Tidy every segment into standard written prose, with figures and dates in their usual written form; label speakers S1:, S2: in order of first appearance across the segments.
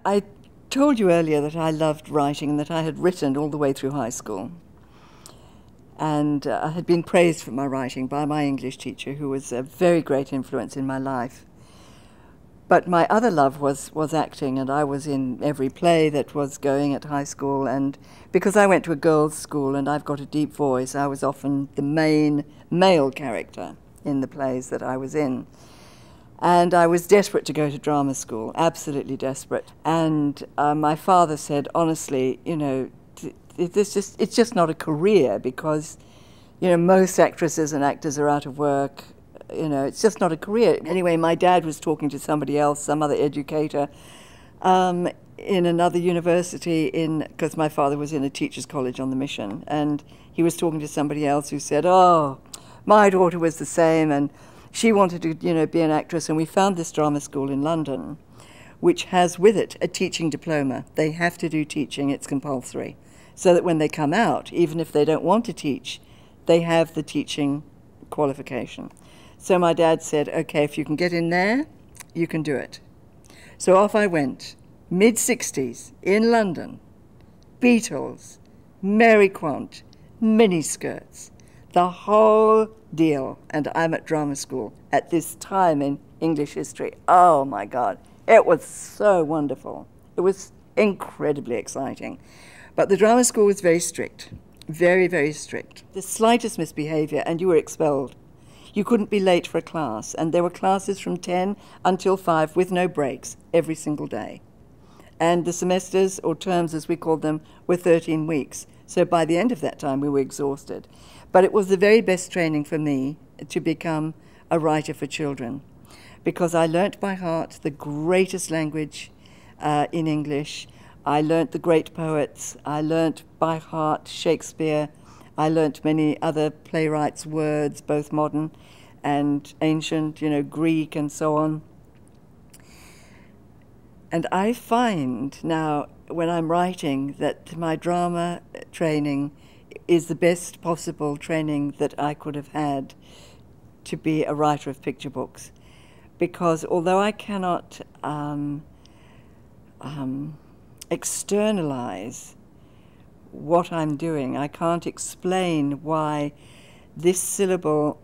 S1: I told you earlier that I loved writing and that I had written all the way through high school. And I had been praised for my writing by my English teacher, who was a very great influence in my life. But my other love was acting, and I was in every play that was going at high school. And because I went to a girls' school and I've got a deep voice, I was often the main male character in the plays that I was in. And I was desperate to go to drama school, absolutely desperate. And my father said, honestly, you know, it's just not a career because, you know, most actresses and actors are out of work. You know, it's just not a career. Anyway, my dad was talking to somebody else, some other educator, in another university because my father was in a teacher's college on the Mission, and he was talking to somebody else who said, oh, my daughter was the same, and she wanted to, you know, be an actress, and we found this drama school in London, which has with it a teaching diploma. They have to do teaching, it's compulsory, so that when they come out, even if they don't want to teach, they have the teaching qualification. So my dad said, okay, if you can get in there, you can do it. So off I went, mid-60s, in London, Beatles, Mary Quant, miniskirts, the whole deal. And I'm at drama school at this time in English history. Oh my God, it was so wonderful. It was incredibly exciting. But the drama school was very strict, very, very strict. The slightest misbehavior and you were expelled. You couldn't be late for a class, and there were classes from 10 until 5 with no breaks every single day. And the semesters, or terms as we called them, were 13 weeks. So by the end of that time, we were exhausted. But it was the very best training for me to become a writer for children, because I learnt by heart the greatest language in English. I learnt the great poets. I learnt by heart Shakespeare. I learnt many other playwrights' words, both modern and ancient, you know, Greek and so on. And I find now, when I'm writing, that my drama training is the best possible training that I could have had to be a writer of picture books. Because although I cannot externalize what I'm doing, I can't explain why this syllable,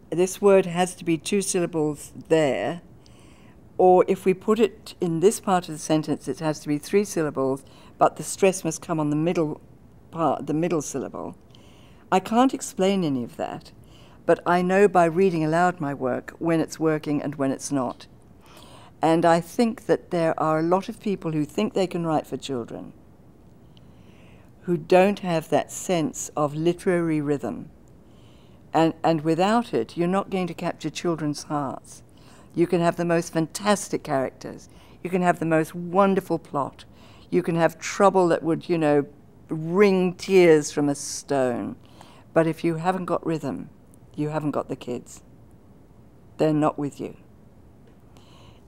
S1: this word has to be 2 syllables there, or if we put it in this part of the sentence, it has to be 3 syllables, but the stress must come on the middle part, the middle syllable. I can't explain any of that, but I know by reading aloud my work when it's working and when it's not. And I think that there are a lot of people who think they can write for children who don't have that sense of literary rhythm. And without it, you're not going to capture children's hearts. You can have the most fantastic characters. You can have the most wonderful plot. You can have trouble that would, you know, wring tears from a stone. But if you haven't got rhythm, you haven't got the kids. They're not with you.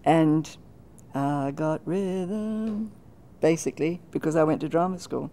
S1: And I got rhythm, basically, because I went to drama school.